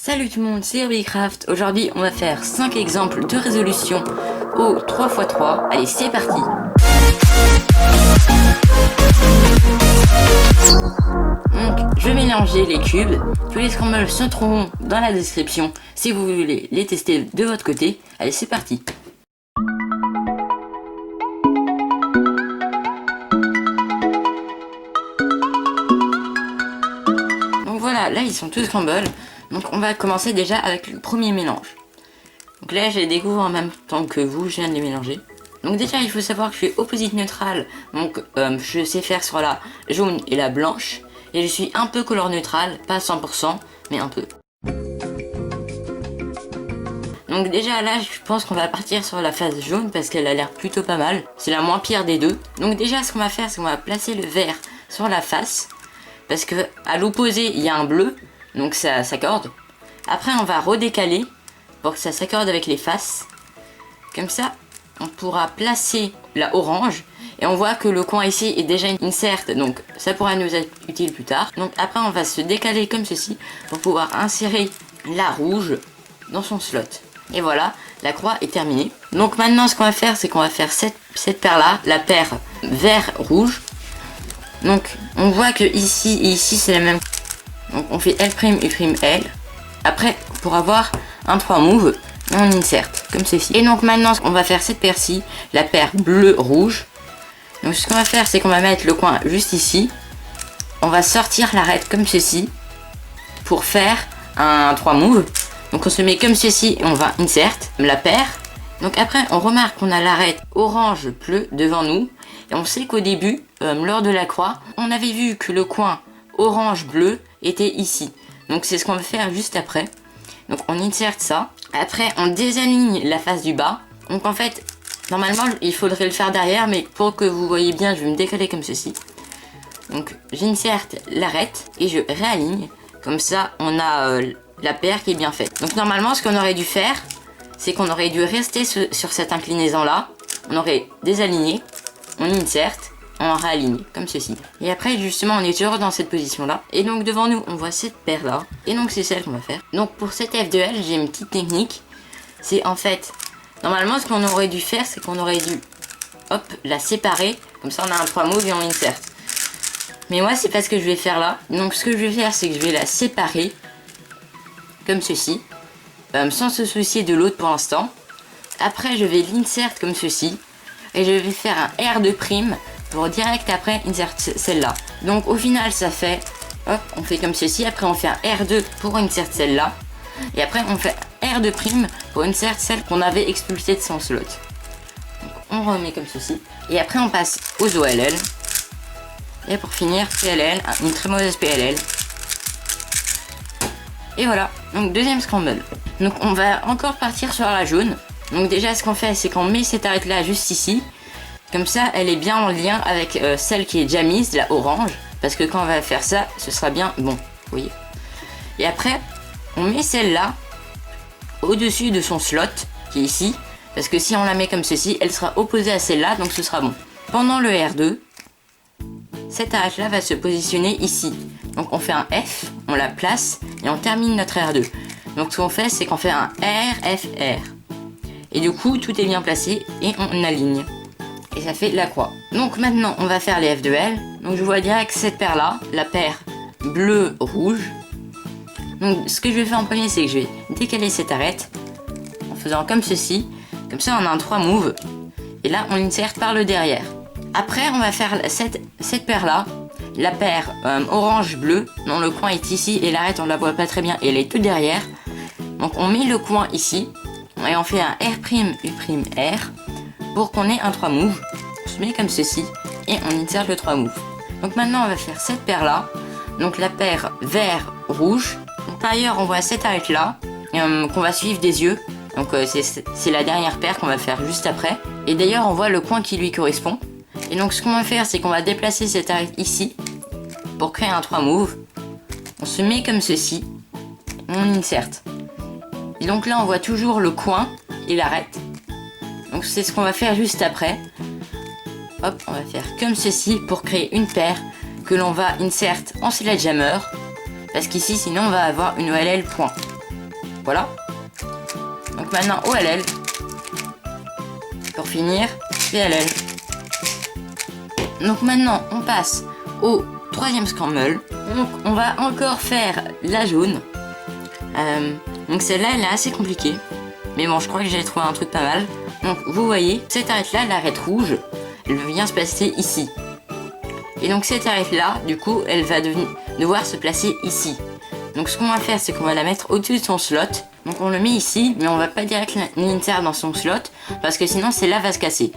Salut tout le monde, c'est Herbicraft. Aujourd'hui, on va faire 5 exemples de résolution au 3x3. Allez, c'est parti. Donc, je vais mélanger les cubes. Tous les scrambles se trouveront dans la description si vous voulez les tester de votre côté. Allez, c'est parti. Donc voilà, là ils sont tous scrambles. Donc on va commencer déjà avec le premier mélange. Donc là je les découvre en même temps que vous, je viens de les mélanger. Donc déjà il faut savoir que je suis opposite neutral. Donc je sais faire sur la jaune et la blanche. Et je suis un peu couleur neutrale, pas 100%, mais un peu. Donc déjà là je pense qu'on va partir sur la phase jaune parce qu'elle a l'air plutôt pas mal. C'est la moins pire des deux. Donc déjà ce qu'on va faire c'est qu'on va placer le vert sur la face. Parce que à l'opposé il y a un bleu. Donc ça s'accorde. Après on va redécaler pour que ça s'accorde avec les faces. Comme ça on pourra placer la orange. Et on voit que le coin ici est déjà insert. Donc ça pourra nous être utile plus tard. Donc après on va se décaler comme ceci. Pour pouvoir insérer la rouge dans son slot. Et voilà, la croix est terminée. Donc maintenant ce qu'on va faire c'est qu'on va faire cette paire là. La paire vert-rouge. Donc on voit que ici et ici c'est la même. Donc on fait L', U', L. Après, pour avoir un 3 move, on insert, comme ceci. Et donc maintenant, on va faire cette paire-ci, la paire bleu-rouge. Donc ce qu'on va faire, c'est qu'on va mettre le coin juste ici. On va sortir l'arête comme ceci, pour faire un 3 move. Donc on se met comme ceci et on va insert la paire. Donc après, on remarque qu'on a l'arête orange-bleu devant nous. Et on sait qu'au début, lors de la croix, on avait vu que le coin orange-bleu était ici. Donc c'est ce qu'on va faire juste après. Donc on insert ça. Après on désaligne la face du bas. Donc en fait, normalement il faudrait le faire derrière. Mais pour que vous voyez bien, je vais me décaler comme ceci. Donc j'insère l'arête et je réaligne. Comme ça on a la paire qui est bien faite. Donc normalement ce qu'on aurait dû faire, c'est qu'on aurait dû rester sur cette inclinaison là. On aurait désaligné. On insert. On réaligne comme ceci. Et après justement on est toujours dans cette position là. Et donc devant nous on voit cette paire là. Et donc c'est celle qu'on va faire. Donc pour cette F2L j'ai une petite technique. C'est en fait, normalement ce qu'on aurait dû faire c'est qu'on aurait dû hop la séparer. Comme ça on a un 3 move et on insert. Mais moi c'est pas ce que je vais faire là. Donc ce que je vais faire c'est que je vais la séparer. Comme ceci. Sans se soucier de l'autre pour l'instant. Après je vais l'insert comme ceci. Et je vais faire un R2' pour direct après insert celle-là. Donc au final ça fait, hop, on fait comme ceci. Après on fait un R2 pour insert celle-là. Et après on fait un R2' pour insert celle qu'on avait expulsée de son slot. Donc on remet comme ceci. Et après on passe aux OLL. Et pour finir, PLL, une très mauvaise PLL. Et voilà, donc deuxième scramble. Donc on va encore partir sur la jaune. Donc déjà ce qu'on fait c'est qu'on met cette arête là juste ici. Comme ça elle est bien en lien avec celle qui est déjà mise, la orange. Parce que quand on va faire ça, ce sera bien bon, vous voyez. Et après on met celle-là au-dessus de son slot qui est ici. Parce que si on la met comme ceci, elle sera opposée à celle-là, donc ce sera bon. Pendant le R2, cette arête là va se positionner ici. Donc on fait un F, on la place et on termine notre R2. Donc ce qu'on fait c'est qu'on fait un R, F, R. Et du coup tout est bien placé et on aligne. Et ça fait la croix. Donc maintenant on va faire les F2L. Donc je vois direct cette paire là, la paire bleu-rouge. Donc ce que je vais faire en premier c'est que je vais décaler cette arête en faisant comme ceci. Comme ça on a un 3 move. Et là on insère par le derrière. Après on va faire cette paire là, la paire orange-bleu. Non, le coin est ici et l'arête on la voit pas très bien et elle est tout derrière. Donc on met le coin ici. Et on fait un R', U', R pour qu'on ait un 3 move. On se met comme ceci et on insère le 3 move. Donc maintenant on va faire cette paire là. Donc la paire vert-rouge. Par ailleurs on voit cette arête là qu'on va suivre des yeux. Donc c'est la dernière paire qu'on va faire juste après. Et d'ailleurs on voit le coin qui lui correspond. Et donc ce qu'on va faire c'est qu'on va déplacer cette arête ici pour créer un 3 move. On se met comme ceci. On insert. Et donc là on voit toujours le coin et l'arête. Donc c'est ce qu'on va faire juste après. Hop, on va faire comme ceci pour créer une paire que l'on va insert en sledgehammer. Parce qu'ici sinon on va avoir une OLL point. Voilà. Donc maintenant OLL. Pour finir, PLL. Donc maintenant on passe au troisième scramble. Donc on va encore faire la jaune. Donc celle-là elle est assez compliquée. Mais bon je crois que j'ai trouvé un truc pas mal. Donc vous voyez, cette arête là, l'arête rouge, elle vient se placer ici. Et donc cette arête là, du coup, elle va devoir se placer ici. Donc ce qu'on va faire, c'est qu'on va la mettre au-dessus de son slot. Donc on le met ici, mais on va pas direct l'insère dans son slot, parce que sinon celle-là va se casser.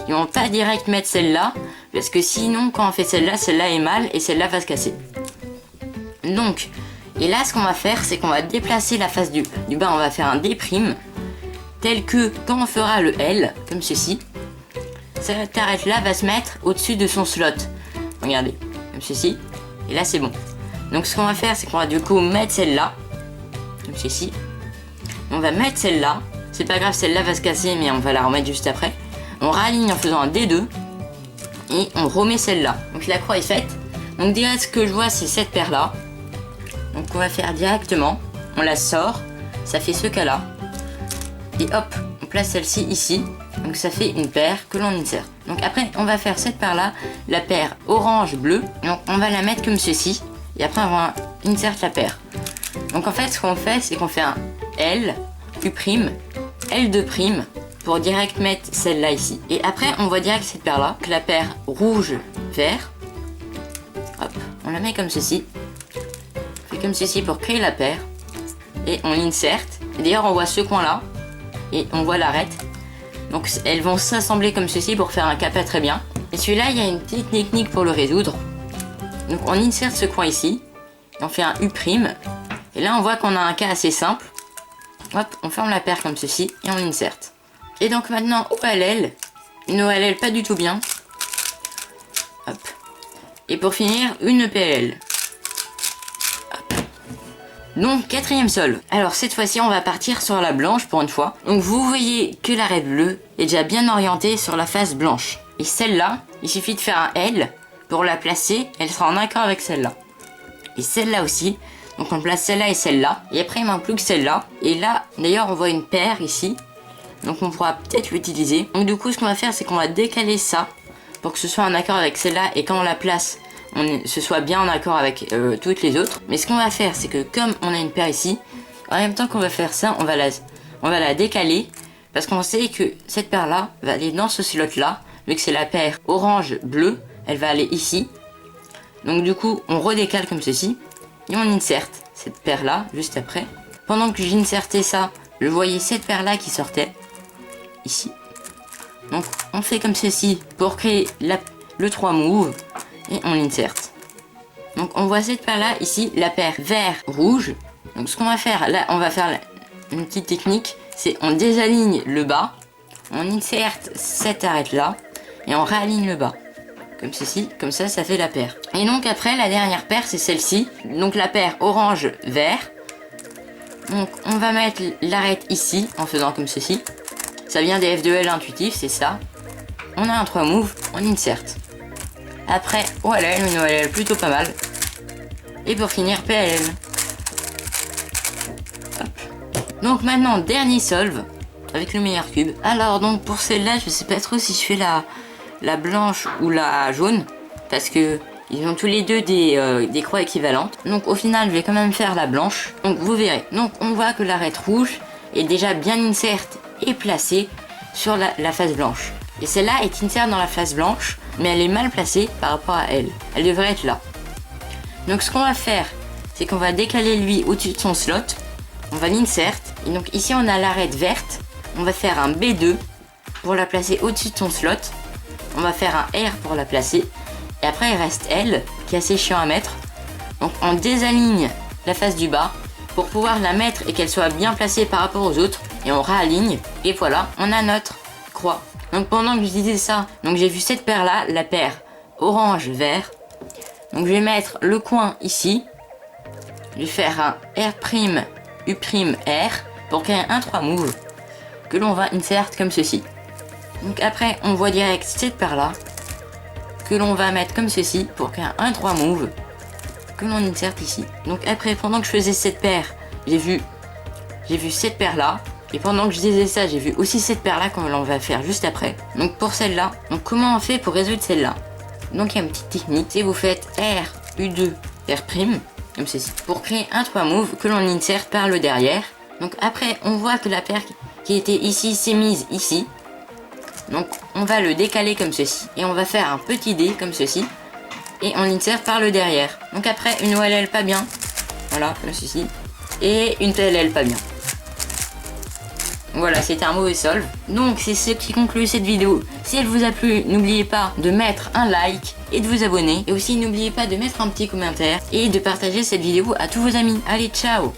Et on va pas direct mettre celle-là, parce que sinon quand on fait celle-là est mal, et celle-là va se casser. Donc, et là ce qu'on va faire, c'est qu'on va déplacer la face du bas, on va faire un D', tel que quand on fera le L, comme ceci, cette arête-là va se mettre au-dessus de son slot. Regardez, comme ceci, et là c'est bon. Donc ce qu'on va faire, c'est qu'on va du coup mettre celle-là, comme ceci. On va mettre celle-là, c'est pas grave, celle-là va se casser, mais on va la remettre juste après. On raligne en faisant un D2, et on remet celle-là. Donc la croix est faite. Donc direct, ce que je vois, c'est cette paire-là. Donc on va faire directement, on la sort, ça fait ce cas-là. Et hop, on place celle-ci ici. Donc ça fait une paire que l'on insère. Donc après, on va faire cette paire-là, la paire orange-bleu. Donc on va la mettre comme ceci. Et après, on va insert la paire. Donc en fait, ce qu'on fait, c'est qu'on fait un L, U', L2', pour direct mettre celle-là ici. Et après, on voit direct cette paire-là, que la paire rouge-vert. Hop, on la met comme ceci. On fait comme ceci pour créer la paire. Et on l'insert. D'ailleurs, on voit ce coin-là. Et on voit l'arête. Donc elles vont s'assembler comme ceci pour faire un kappa très bien. Et celui-là, il y a une petite technique pour le résoudre. Donc on insère ce coin ici. Et on fait un U'. Et là, on voit qu'on a un cas assez simple. Hop, on ferme la paire comme ceci et on insert. Et donc maintenant, OLL. Une OLL pas du tout bien. Hop. Et pour finir, une PLL. Donc quatrième solve. Alors cette fois-ci on va partir sur la blanche pour une fois. Donc vous voyez que l'arête bleue est déjà bien orientée sur la face blanche. Et celle-là, il suffit de faire un L pour la placer, elle sera en accord avec celle-là. Et celle-là aussi, donc on place celle-là et celle-là. Et après il manque plus que celle-là. Et là d'ailleurs on voit une paire ici. Donc on pourra peut-être l'utiliser. Donc du coup ce qu'on va faire c'est qu'on va décaler ça pour que ce soit en accord avec celle-là. Et quand on la place, ce soit bien en accord avec toutes les autres. Mais ce qu'on va faire, c'est que comme on a une paire ici, en même temps qu'on va faire ça, on va la décaler. Parce qu'on sait que cette paire-là va aller dans ce slot-là. Vu que c'est la paire orange-bleu, elle va aller ici. Donc du coup, on redécale comme ceci. Et on insert cette paire-là juste après. Pendant que j'insertais ça, je voyais cette paire-là qui sortait. Ici. Donc on fait comme ceci pour créer le 3 move. Et on l'insert. Donc on voit cette paire là ici, la paire vert-rouge. Donc ce qu'on va faire, là on va faire une petite technique, c'est on désaligne le bas, on insère cette arête là, et on réaligne le bas. Comme ceci, comme ça, ça fait la paire. Et donc après, la dernière paire, c'est celle-ci. Donc la paire orange-vert. Donc on va mettre l'arête ici, en faisant comme ceci. Ça vient des F2L intuitifs, c'est ça. On a un 3 move, on insert. Après, OLL, une OLL plutôt pas mal. Et pour finir, PLL. Hop. Donc maintenant, dernier solve, avec le meilleur cube. Alors donc pour celle-là, je sais pas trop si je fais la blanche ou la jaune. Parce que ils ont tous les deux des croix équivalentes. Donc au final, je vais quand même faire la blanche. Donc vous verrez. Donc on voit que l'arête rouge est déjà bien insert et placée sur la face blanche. Et celle-là est insert dans la face blanche, mais elle est mal placée par rapport à elle. Elle devrait être là. Donc ce qu'on va faire, c'est qu'on va décaler lui au-dessus de son slot. On va l'insert. Et donc ici on a l'arête verte. On va faire un B2 pour la placer au-dessus de son slot. On va faire un R pour la placer. Et après il reste L, qui est assez chiant à mettre. Donc on désaligne la face du bas pour pouvoir la mettre et qu'elle soit bien placée par rapport aux autres. Et on réaligne. Et voilà, on a notre croix. Donc pendant que je disais ça, donc j'ai vu cette paire là, la paire orange-vert. Donc je vais mettre le coin ici. Je vais faire un R', U', R pour créer un 3 move que l'on va insert comme ceci. Donc après on voit direct cette paire là que l'on va mettre comme ceci pour créer un 3 move que l'on insert ici. Donc après pendant que je faisais cette paire, j'ai vu j'ai vu cette paire là. Et pendant que je disais ça, j'ai vu aussi cette paire là qu'on va faire juste après. Donc pour celle-là, donc comment on fait pour résoudre celle-là? Donc il y a une petite technique, c'est vous faites R, U2, R', comme ceci, pour créer un 3 move que l'on insère par le derrière. Donc après, on voit que la paire qui était ici s'est mise ici. Donc on va le décaler comme ceci. Et on va faire un petit dé comme ceci. Et on insère par le derrière. Donc après, une OLL pas bien. Voilà, comme ceci. Et une PLL pas bien. Voilà, c'était un mauvais solve. Donc c'est ce qui conclut cette vidéo. Si elle vous a plu, n'oubliez pas de mettre un like et de vous abonner. Et aussi n'oubliez pas de mettre un petit commentaire et de partager cette vidéo à tous vos amis. Allez, ciao!